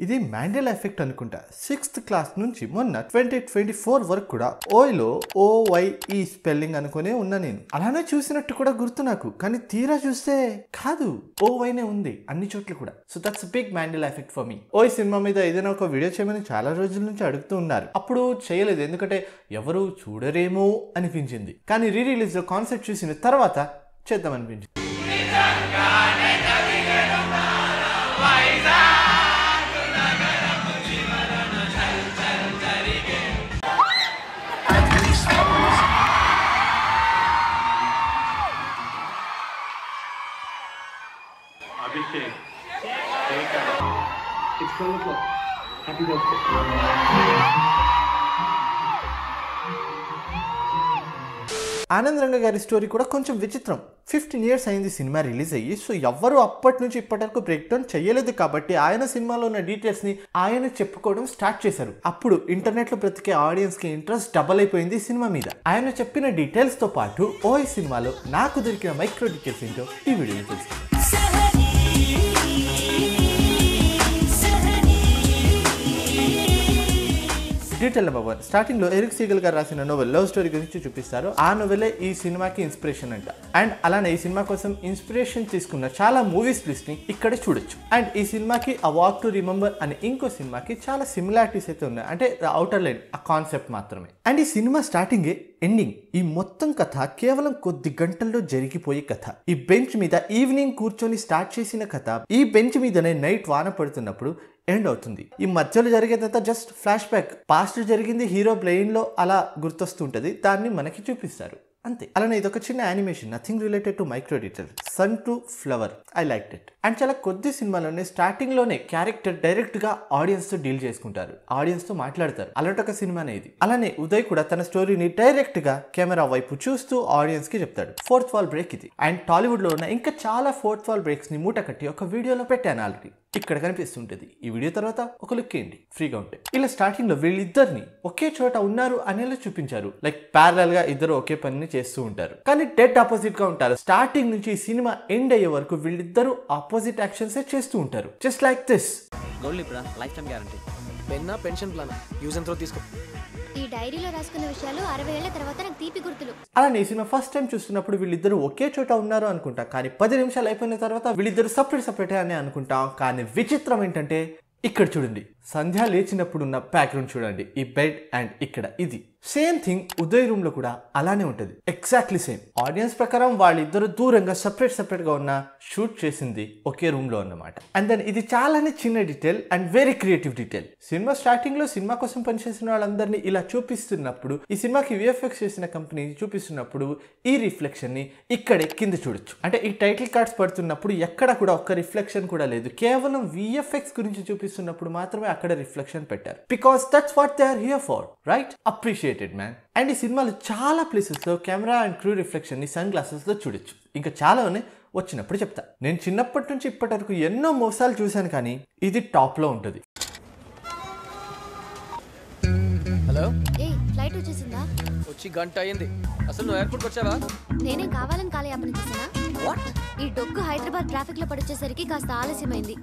ఇది మ్యాండేలా ఎఫెక్ట్ అనుకుంటా. 6th class నుంచి మొన్న 2024 వరకు కూడా ఓయ్లో OYE స్పెల్లింగ్ అనుకునే ఉన్నా నేను. అలానే చూసినట్టు కూడా గుర్తు నాకు, కానీ తీరా చూస్తే కాదు, OYనే ఉంది అన్ని చోట్ల కూడా. So that's big Mandela effect for me. Oy cinema మీద ఏదైనా ఒక వీడియో చేయమని చాలా రోజుల నుంచి అడుగుతూ ఉన్నారు. అప్పుడు చేయలేదు, ఎందుకంటే ఎవరు చూడరేమో అనిపించింది. కానీ రిలీజ్ లో కాన్సెప్ట్ చూసిన తర్వాత చేద్దాం అనిపించింది. Abhishek, it's 12 o'clock. Happy birthday. Anand రంగ గారి స్టోరీ కూడా కొంచెం విచిత్రం. 15 years అయింది సినిమా రిలీజ్ అయ్యి. సో ఎవ్వరు అప్పటి నుంచి ఇప్పటి వరకు బ్రేక్ డౌన్ చేయలేదు కాబట్టి ఆయన సినిమాలో ఉన్న డీటెయిల్స్ ని ఆయన చెప్పుకోవడం స్టార్ట్ చేశారు. అప్పుడు ఇంటర్నెట్ లో బ్రతికే ఆడియన్స్ కి ఇంట్రెస్ట్ డబల్ అయిపోయింది సినిమా మీద. ఆయన చెప్పిన డీటెయిల్స్ తో పాటు ఓయ్ సినిమాలో నాకు దొరికిన మైక్రో డీటెయిల్స్ ఏంటో ఈ వీడియోలో తెలుసు. Detail number 1. స్టార్టింగ్ లో ఎరిక్ సీగల్ గారు రాసిన నోవెల్ లవ్ స్టోరీ గురించి చూపిస్తారు. ఆ నోవెలే ఈ సినిమాకి ఇన్స్పిరేషన్ అంట. అండ్ అలానే ఈ సినిమా కోసం ఇన్స్పిరేషన్ తీసుకున్న చాలా మూవీస్ లిస్ట్ ని ఇక్కడ చూడొచ్చు. అండ్ ఈ సినిమాకి ఆ వాక్ టు రిమెంబర్ అనే ఇంకో సినిమాకి చాలా సిమిలారిటీస్ అయితే ఉన్నాయి. అంటే అవుటర్ లైన్ ఆ కాన్సెప్ట్ మాత్రమే. అండ్ ఈ సినిమా స్టార్టింగే ఎండింగ్. ఈ మొత్తం కథ కేవలం కొద్ది గంటల్లో జరిగిపోయే కథ. ఈ బెంచ్ మీద ఈవినింగ్ కూర్చొని స్టార్ట్ చేసిన కథ ఈ బెంచ్ మీదనే నైట్ వాన పడుతున్నప్పుడు ఎండ్ అవుతుంది. ఈ మధ్యలో జరిగేదంతా జస్ట్ ఫ్లాష్ బ్యాక్. పాస్ట్ జరిగింది హీరో బ్రెయిన్ లో అలా గుర్తొస్తుంటది, దాన్ని మనకి చూపిస్తారు అంతే. అలానే ఇదొక చిన్న animation, nothing related to micro detail. Sun to flower, I like it. And చాలా కొద్ది సినిమాలోనే స్టార్టింగ్ లోనే క్యారెక్టర్ డైరెక్ట్ గా ఆడియన్స్ తో డీల్ చేసుకుంటారు, ఆడియన్స్ తో మాట్లాడతారు. అలాంటి ఒక సినిమానే ఇది. అలానే ఉదయ్ కూడా తన స్టోరీని డైరెక్ట్ గా కెమెరా వైపు చూస్తూ ఆడియన్స్ కి చెప్తాడు. 4th wall బ్రేక్ ఇది. అండ్ టాలీవుడ్ లో ఉన్న ఇంకా చాలా 4th wall బ్రేక్స్ ని మూట కట్టి ఒక వీడియోలో పెట్టాను ఆల్రెడీ, ఇక్కడ కనిపిస్తుంటది. ఈ వీడియో తర్వాత ఒక లుక్ ఏంటి ఫ్రీగా ఉంటే. ఇలా స్టార్టింగ్ లో వీళ్ళిద్దరిని ఒకే చోట ఉన్నారు అనేలా చూపించారు. లైక్ ప్యారలల్ గా ఇద్దరు ఒకే పనిని చేస్తూ ఉంటారు, కానీ డెడ్ ఆపోజిట్ గా ఉంటారు. స్టార్టింగ్ నుంచి ఈ సినిమా ఎండ్ అయ్యే వరకు వీళ్ళిద్దరు ఆపోజిట్ యాక్షన్స్ చేస్తూ ఉంటారు. Just like this. గోల్డ్ ఇప్పుడు life time guarantee. Penna pension plan use and throw తీసుకో. ఈ డైరీలో రాసుకున్న విషయాలు 60 ఏళ్ల తర్వాత నాకు తీపి గుర్తులు. అలానే ఈ సినిమా ఫస్ట్ టైం చూస్తున్నప్పుడు వీళ్ళిద్దరు ఒకే చోట ఉన్నారు అనుకుంటా, కానీ 10 నిమిషాలు అయిపోయిన తర్వాత వీళ్ళిద్దరు సపరేట్ అని అనుకుంటాం. కానీ విచిత్రం ఏంటంటే ఇక్కడ చూడండి, సంధ్య లేచినప్పుడు ఉన్న బ్యాక్గ్రౌండ్ చూడండి, ఈ బెడ్ అండ్ ఇక్కడ ఇది సేమ్ థింగ్. ఉదయ్ రూమ్ లో కూడా అలానే ఉంటది, ఎగ్జాక్ట్లీ సేమ్. ఆడియన్స్ ప్రకారం వాళ్ళిద్దరు దూరంగా సపరేట్ గా ఉన్న షూట్ చేసింది ఒకే రూమ్ లో అన్నమాట. అండ్ దెన్ ఇది చాలానే చిన్న detail and very creative detail. Cinema starting లో సినిమా కోసం పనిచేసిన వాళ్ళందరినీ ఇలా చూపిస్తున్నప్పుడు, ఈ సినిమాకి VFX చేసిన కంపెనీ చూపిస్తున్నప్పుడు ఈ రిఫ్లెక్షన్ ని ఇక్కడే కింద చూడొచ్చు. అంటే ఈ టైటిల్ కార్డ్స్ పడుతున్నప్పుడు ఎక్కడ కూడా ఒక్క రిఫ్లెక్షన్ కూడా లేదు, కేవలం VFX గురించి చూపిస్తున్నప్పుడు మాత్రమే అక్కడ రిఫ్లెక్షన్ పెట్టారు. Because that's what they are here for, right? Appreciated man. And ఈ సినిమాలో చాలా ప్లేసెస్ లో కెమెరా అండ్ క్రూ రిఫ్లెక్షన్ ని సన్ గ్లాసెస్ లో చూడొచ్చు. ఇంకా చాలానే వచ్చినప్పుడు చెప్తా. నేను చిన్నప్పటి నుంచి ఇప్పటి వరకు ఎన్నో మోసాలు చూశాను, కానీ ఇది టాప్ లో ఉంటుంది. హలో, ఫ్లైట్ వచ్చేసిందా? వచ్చి గంట అయ్యింది. అసలు నువ్వు ఎయిర్పోర్ట్ వచ్చావా? నేనే కావాలని కాలయాపన చేశానా? వాట్? ఈ డొక్కు హైదరాబాద్ ట్రాఫిక్ లో పడొచ్చేసరికి కాస్త ఆలస్యమైంది.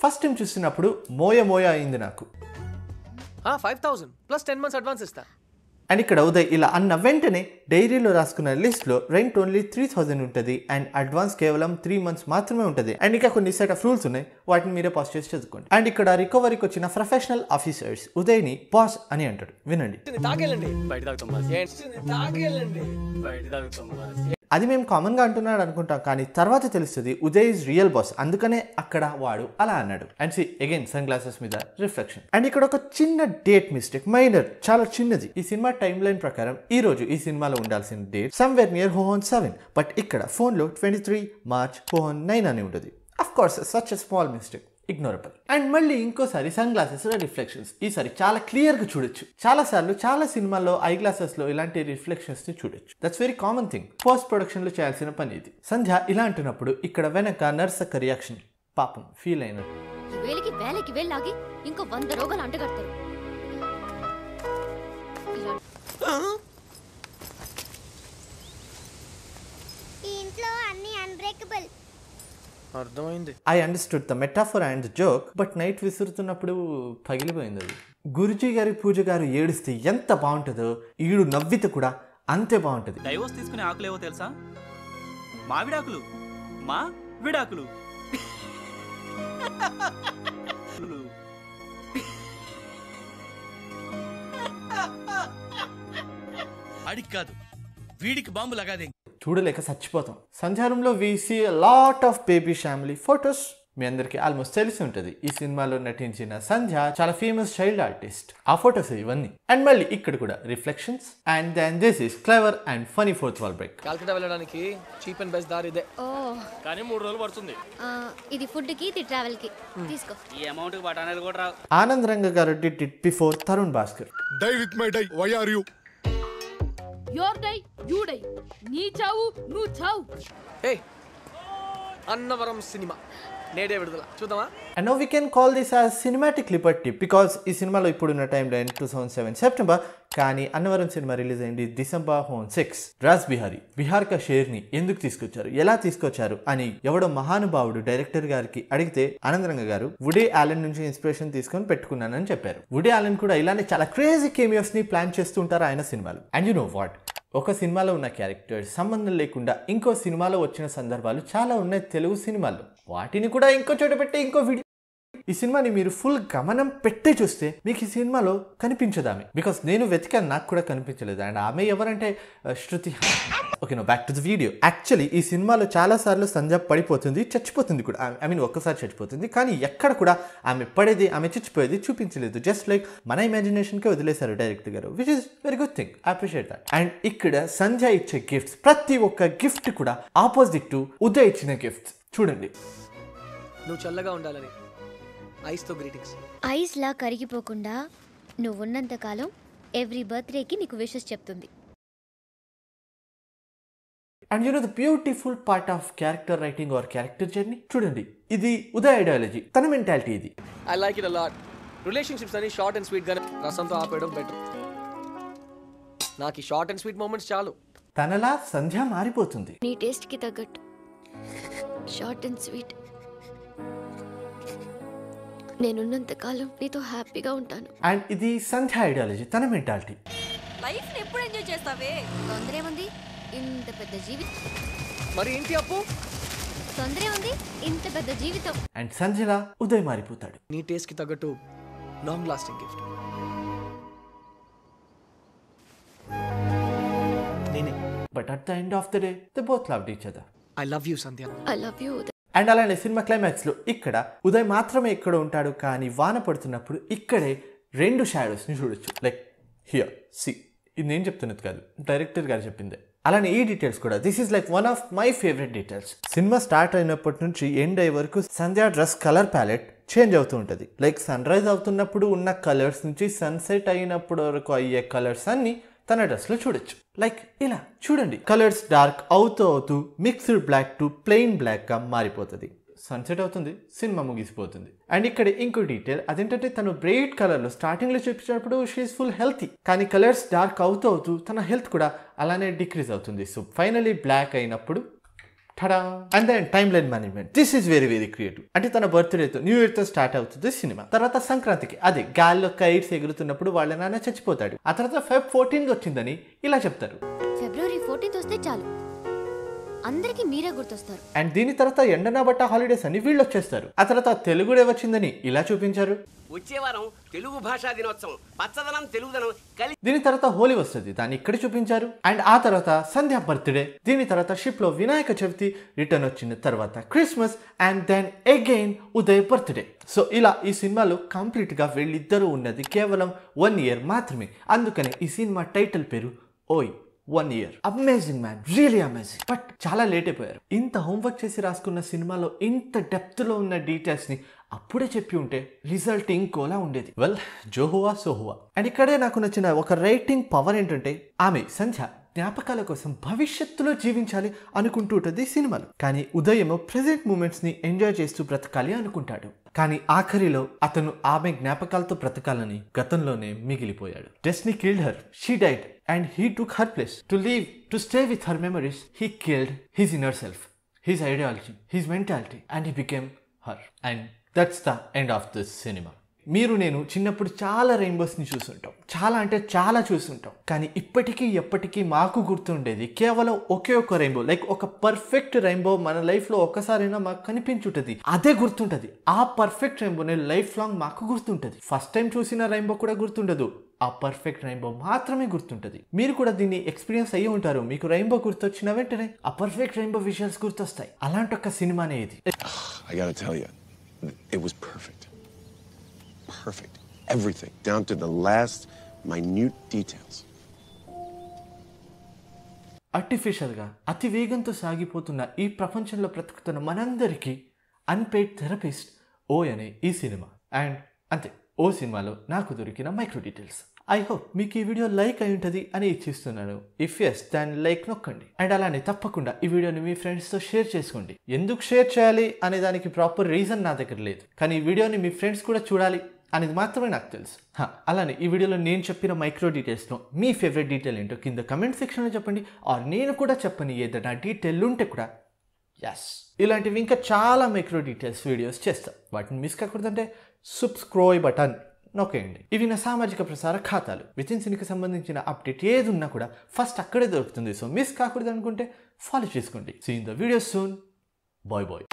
ఫస్ట్ టైం చూసినప్పుడు మోయ అయింది నాకు. 5,000 ప్లస్ 10 months అడ్వాన్స్ ఇస్తా. అండ్ ఇక్కడ ఉదయ్ ఇలా అన్న వెంటనే డైరీలో రాసుకున్న లిస్ట్ లో రెంట్ ఓన్లీ 3,000 ఉంటుంది అండ్ అడ్వాన్స్ కేవలం 3 months మాత్రమే ఉంటుంది. అండ్ ఇంకా కొన్ని సెట్ ఆఫ్ రూల్స్ ఉన్నాయి, వాటిని మీరే పాస్ చేసి చదువుకోండి. అండ్ ఇక్కడ రికవరీకి వచ్చిన ప్రొఫెషనల్ ఆఫీసర్స్ ఉదయ్ ని బాస్ అని అంటాడు, వినండి. అది మేము కామన్ గా అంటున్నాడు అనుకుంటాం, కానీ తర్వాత తెలుస్తుంది ఉదయ్ ఇస్ రియల్ బాస్, అందుకనే అక్కడ వాడు అలా అన్నాడు. And see again sunglasses మీద రిఫ్లెక్షన్. అండ్ ఇక్కడ ఒక చిన్న డేట్ మిస్టేక్, మైనర్, చాలా చిన్నది. ఈ సినిమా టైమ్ లైన్ ప్రకారం ఈ రోజు ఈ సినిమాలో ఉండాల్సిన డేట్ సమ్వేర్ నియర్ 7, బట్ ఇక్కడ ఫోన్ లో 23 March 9 అని ఉంటుంది. Of course such a small mistake, ignorable. And మళ్ళీ ఇంకోసారి సన్ గ్లాసెస్ లో రిఫ్లెక్షన్స్. ఈసారి చాలా క్లియర్ గా చూడొచ్చు. చాలా సార్లు చాలా సినిమాల్లో ఐ గ్లాసెస్ లో ఇలాంటి రిఫ్లెక్షన్స్ ని చూడొచ్చు. That's very common thing. Post production లో చేయాల్సిన పని ఇది. సంధ్య ఇలా అంటున్నప్పుడు ఇక్కడ వెనక నర్స్ యొక్క రియాక్షన్, పాపం ఫీల్ అయినట్టు. వేలకి వేలాగి ఇంకో 100 రోగాలు అంటగడతారు. ఈ ఇంట్లో అన్ని అన్బ్రేకబుల్. అర్థమైంది. I understood the metaphor and the joke, but night విసురుతున్నప్పుడు పగిలిపోయింది అది. గురుజీ గారి పూజ గారు ఏడిస్తే ఎంత బాగుంటుందో ఈడు నవ్వితే కూడా అంతే బాగుంటుంది. డైవోర్స్ తీసుకునే ఆకులేవో తెలుసా? మావిడాకులు, మా విడాకులు. అడిగి కాదు, వీడికి బాంబు లగాదే. చూడలేక చచ్చిపోతాం. సంచారంలో we see lot of baby family photos. మీ అందరికి ఆల్మోస్ట్ తెలిసి ఉంటుంది, ఈ సినిమాలో నటించిన సంధ్య చాలా ఫేమస్ చైల్డ్ ఆర్టిస్ట్. ఆ ఫొటోస్ ఇవన్నీ. అండ్ మళ్ళీ ఇక్కడ కూడా reflections. And then this is clever and funny fourth wall break. Calcutta వెళ్ళడానికి చీప్ అండ్ బెస్ట్ దారి ఇదే. ఓ కానీ 3 రోజులు పడుతుంది. ఇది ఫుడ్ కి, ఇది ట్రావెల్ కి. తీసుకో. ఈ అమౌంట్ కి బఠానీలు కూడా రావు. Anand Ranga garu did it before Tarun Bhaskar. Die with my die, why are you? Your die you die, నీ చావు నువ్వు చావు. ఏ అన్నవరం సినిమా నేడే విడుదల, చూద్దామా? And now we can call this as cinematic liberty because ఈ సినిమాలో ఇప్పుడున్న టైంలో 2007 సెప్టెంబర్, కానీ అన్నవరం సినిమా రిలీజ్ అయింది డిసెంబర్ 6. రాజ్ బిహారీ బిహార్ కా షేర్ని ఎందుకు తీసుకొచ్చారు, ఎలా తీసుకొచ్చారు అని ఎవడో మహానుభావుడు డైరెక్టర్ గారికి అడిగితే ఆనందరంగ గారు వుడీ ఆలన్ నుంచి ఇన్స్పిరేషన్ తీసుకొని పెట్టుకున్నానని చెప్పారు. వుడీ ఆలన్ కూడా ఇలానే చాలా క్రేజీ కేమియోస్ ని ప్లాన్ చేస్తూ ఉంటారు ఆయన సినిమాలు. అండ్ యు నో వాట్, ఒక సినిమాలో ఉన్న క్యారెక్టర్స్ సంబంధం లేకుండా ఇంకో సినిమాలో వచ్చిన సందర్భాలు చాలా ఉన్నాయి తెలుగు సినిమాల్లో. వాటిని కూడా ఇంకో చోట పెట్టి ఇంకో వీడియో. ఈ సినిమాని మీరు ఫుల్ గమనం పెట్టి చూస్తే మీకు ఈ సినిమాలో కనిపించదు ఆమె. బికాస్ నేను వెతికాను, నాకు కూడా కనిపించలేదు. అండ్ ఆమె ఎవరంటే Shruti. Okay, no back to the video. Actually ఈ సినిమాలో చాలా సార్లు సంధ్య పడిపోతుంది, చచ్చిపోతుంది కూడా. ఐ మీన్ ఒక్కసారి చచ్చిపోతుంది, కానీ ఎక్కడ కూడా ఆమె పడేది, ఆమె చచ్చిపోయేది చూపించలేదు. జస్ట్ లైక్ మన ఇమాజినేషన్కే వదిలేశారు డైరెక్టర్ గారు, which is very good thing. I appreciate that. And ఇక్కడ సంధ్య ఇచ్చే గిఫ్ట్స్, ప్రతి ఒక్క గిఫ్ట్ కూడా ఆపోజిట్ టు ఉదయ్ ఇచ్చిన గిఫ్ట్స్. చూడండి, నువ్వు చల్లగా ఉండాలని ఐస్తో గ్రీటింగ్స్. ఐస్ లా కరిగిపోకుండా నువ్వు ఉన్నంత కాలం ఎవ్రీ బర్త్డేకి నీకు విషెస్ చెప్తుంది. And you know the beautiful part of character writing or character journey. చూడండి, ఇది ఉదయ్ ఐడియాలజీ, తన మెంటాలిటీ ఇది. I like it a lot. Relationships అని షార్ట్ అండ్ స్వీట్ గానే రసంతో ఆపేయడం బెటర్. నాకు ఈ షార్ట్ అండ్ స్వీట్ మూమెంట్స్ చాలు. తనలా సంధ్య మారిపోతుంది. నీ టేస్ట్ కి తగ్గట్టు షార్ట్ అండ్ స్వీట్. నేనున్నంత కాలం నీతో హ్యాపీగా ఉంటాను. అండ్ ఇది సంధ్య ఐడియాలజీ, తన మెంటాలిటీ. లైఫ్ ని ఎప్పుడు ఎంజాయ్ చేస్తావే? తొందరే ఉంది, ఇంత పెద్ద జీవితం. మరి ఏంటి అప్పు? తొందరే ఉంది, ఇంత పెద్ద జీవితం. అండ్ సంధ్యలా ఉదయ్ మారిపోతాడు. నీ టేస్ట్ కి తగ్గట్టు లాంగ్ లాస్టింగ్ గిఫ్ట్ నేనే. But at the end of the day they both loved each other. I love you Sandhya. I love you. And అలానే సినిమా క్లైమాక్స్లో ఇక్కడ ఉదయ్ మాత్రమే ఇక్కడ ఉంటాడు, కానీ వాన పడుతున్నప్పుడు ఇక్కడే 2 షాడోస్ని చూడొచ్చు. లైక్ హియర్ సి, ఇది నేను చెప్తున్నది కాదు, డైరెక్టర్ గారు చెప్పిందే. అలానే ఈ డీటెయిల్స్ కూడా, this is like one of my favourite details. Cinema start అయినప్పటి నుంచి ఎండ్ అయ్యే వరకు సంధ్య డ్రెస్ కలర్ ప్యాలెట్ చేంజ్ అవుతూ ఉంటుంది. లైక్ సన్ రైజ్ అవుతున్నప్పుడు ఉన్న కలర్స్ నుంచి సన్సెట్ అయినప్పుడు వరకు అయ్యే కలర్స్ అన్ని తన డ్రెస్లో చూడొచ్చు. లైక్ ఇలా చూడండి, కలర్స్ డార్క్ అవుతూ మిక్స్డ్ బ్లాక్ టు ప్లెయిన్ బ్లాక్గా మారిపోతుంది. సన్సెట్ అవుతుంది, సినిమా ముగిసిపోతుంది. అండ్ ఇక్కడ ఇంకో డీటెయిల్ అదేంటంటే, తను బ్రైట్ కలర్లో స్టార్టింగ్లో చూపించినప్పుడు షీఈస్ ఫుల్ హెల్తీ, కానీ కలర్స్ డార్క్ అవుతూ తన హెల్త్ కూడా అలానే డిక్రీజ్ అవుతుంది. సో ఫైనలీ బ్లాక్ అయినప్పుడు tada. And then timeline management, this is very very creative. అంటే తన బర్త్డేతో, న్యూ ఇయర్తో స్టార్ట్ అవుతుంది సినిమా. తర్వాత సంక్రాంతికి అదే గాల్లో కైట్స్ ఎగురుతున్నప్పుడు వాళ్ళ నాన్న చచ్చిపోతాడు. ఆ తర్వాత Feb 14 వచ్చిందని ఇలా చెప్తారు. ఫిబ్రవరి 14 వస్తే చాలు, అందరికీ మీరే గుర్తొస్తారు. అండ్ దీని తర్వాత ఎండనా బట్ట హాలిడేస్ అని వీళ్ళు వచ్చేస్తారు. ఆ తర్వాత తెలుగు డే వచ్చిందని ఇలా చూపించారు. వచ్చే వారం తెలుగు భాషా దినోత్సవం, పచ్చదనం తెలుగుదనం కలిసి. దీని తర్వాత హోలీ వస్తుంది, దాన్ని ఇక్కడ చూపించారు. అండ్ ఆ తర్వాత సంధ్య బర్త్డే, దీని తర్వాత షిప్ లో వినాయక చవితి, రిటర్న్ వచ్చిన తర్వాత Christmas, and then again Uday birthday. So ఇలా ఈ సినిమాలో కంప్లీట్ గా వీళ్ళిద్దరూ ఉన్నది కేవలం 1 year మాత్రమే. అందుకనే ఈ సినిమా టైటిల్ పేరు ఓయ్ 1 year. Amazing man, really amazing. But చాలా లేట్ అయిపోయారు. ఇంత హోంవర్క్ చేసి రాసుకున్న సినిమాలో ఇంత డెప్త్ లో ఉన్న డీటెయిల్స్ ని అప్పుడే చెప్పి ఉంటే రిజల్ట్ ఇంకోలా ఉండేది. వెల్, జోహువా సోహువా. అండ్ ఇక్కడే నాకు నచ్చిన ఒక రైటింగ్ పవర్ ఏంటంటే, ఆమె సంధ్య జ్ఞాపకాల కోసం భవిష్యత్తులో జీవించాలి అనుకుంటూ ఉంటుంది సినిమాలో. కానీ ఉదయం ప్రెజెంట్ మూమెంట్స్ని ఎంజాయ్ చేస్తూ బ్రతకాలి అనుకుంటాడు. కానీ ఆఖరిలో అతను ఆమె జ్ఞాపకాలతో బ్రతకాలని గతంలోనే మిగిలిపోయాడు. Destiny killed her, she died and he took her place. To leave, to stay with her memories, he killed his inner self, his ideology, his mentality and he became her. And that's the end of this cinema. మీరు నేను చిన్నప్పుడు చాలా రెయిన్బోస్ని చూస్తుంటాం, చాలా అంటే చాలా చూస్తుంటాం. కానీ ఇప్పటికీ ఎప్పటికీ మాకు గుర్తుండేది కేవలం ఒకే ఒక రెయిన్బో. లైక్ ఒక పర్ఫెక్ట్ రెయిన్బో మన లైఫ్లో ఒక్కసారైనా మాకు కనిపించుంటుంది, అదే గుర్తుంటుంది. ఆ పర్ఫెక్ట్ రెయిన్బోనే లైఫ్ లాంగ్ మాకు గుర్తుంటుంది. ఫస్ట్ టైం చూసిన రెయిన్బో కూడా గుర్తుండదు, ఆ పర్ఫెక్ట్ రెయిన్బో మాత్రమే గుర్తుంటుంది. మీరు కూడా దీన్ని ఎక్స్పీరియన్స్ అయ్యి ఉంటారు. మీకు రెయిన్బో గుర్తొచ్చిన వెంటనే ఆ పర్ఫెక్ట్ రెయిన్బో విజువల్స్ గుర్తొస్తాయి. అలాంటి ఒక సినిమానే ఇది. I gotta tell you, it was perfect. Perfect. Everything, down to the last minute details. ఆర్టిఫిషియల్గా అతి వేగంతో సాగిపోతున్న ఈ ప్రపంచంలో బ్రతుకుతున్న మనందరికీ అన్పెయిడ్ థెరపిస్ట్ ఓ అనే ఈ సినిమా. అండ్ అంతే, ఓ సినిమాలో నాకు దొరికిన మైక్రో డీటెయిల్స్. ఐ హోప్ మీకు ఈ వీడియో లైక్ అయి ఉంటుంది అని ఇచ్చిస్తున్నాను. ఇఫ్ ఎస్, దాన్ని లైక్ నొక్కండి. అండ్ అలానే తప్పకుండా ఈ వీడియోని మీ ఫ్రెండ్స్తో షేర్ చేసుకోండి. ఎందుకు షేర్ చేయాలి అనే దానికి ప్రాపర్ రీజన్ నా దగ్గర లేదు, కానీ ఈ వీడియోని మీ ఫ్రెండ్స్ కూడా చూడాలి అనేది మాత్రమే నాకు తెలుసు. అలానే ఈ వీడియోలో నేను చెప్పిన మైక్రో డీటెయిల్స్లో మీ ఫేవరెట్ డీటెయిల్ ఏంటో కింద కమెంట్ సెక్షన్లో చెప్పండి. ఆర్ నేను కూడా చెప్పని ఏదైనా డీటెయిల్ ఉంటే కూడా ఎస్, ఇలాంటివి ఇంకా చాలా మైక్రో డీటెయిల్స్ వీడియోస్ చేస్తాం. వాటిని మిస్ కాకూడదంటే సబ్స్క్రైబ్ బటన్ నొక్కేయండి. ఇవి నా సామాజిక ప్రసార ఖాతాలు. వితిన్ సినికి సంబంధించిన అప్డేట్ ఏది ఉన్నా కూడా ఫస్ట్ అక్కడే దొరుకుతుంది. సో మిస్ కాకూడదు అనుకుంటే ఫాలో చేసుకోండి. See in the video soon. Bye bye.